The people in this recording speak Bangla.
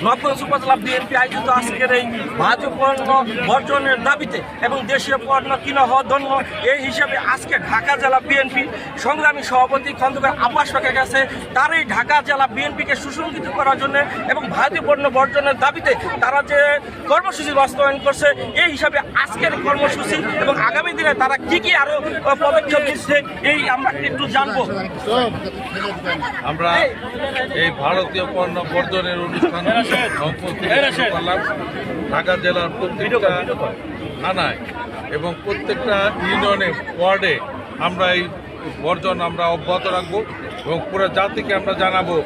নবগঞ্জ উপজেলা বিএনপি আয়োজিত আজকের এই ভাজ্য পণ্য বর্জনের দাবিতে এবং দেশীয় পণ্য কিনা হওয়া ধন্য এই হিসাবে আজকে ঢাকা জেলা বিএনপি সংগ্রামী সভাপতি খন্দকার আব্বাস পাকের কাছে তার এই ঢাকা জেলা বিএনপিকে সুসংগঠিত করার জন্য এবং ভাজ্য পণ্য বর্জনের দাবিতে তারা যে কর্মসূচি বাস্তবায়ন করছে এই হিসাবে আজকের কর্মসূচি এবং আগামী দিনে তারা কি আরো পদক্ষেপ নিচ্ছে এই আমরা একটু জানবো। আমরা এই ভারতীয় পণ্য বর্জনের অনুষ্ঠান ঢাকা জেলার প্রত্যেকটা থানায় এবং প্রত্যেকটা ইউনিয়নে ওয়ার্ডে আমরা এই বর্জন আমরা অব্যাহত রাখবো এবং পুরো জাতিকে আমরা জানাবো।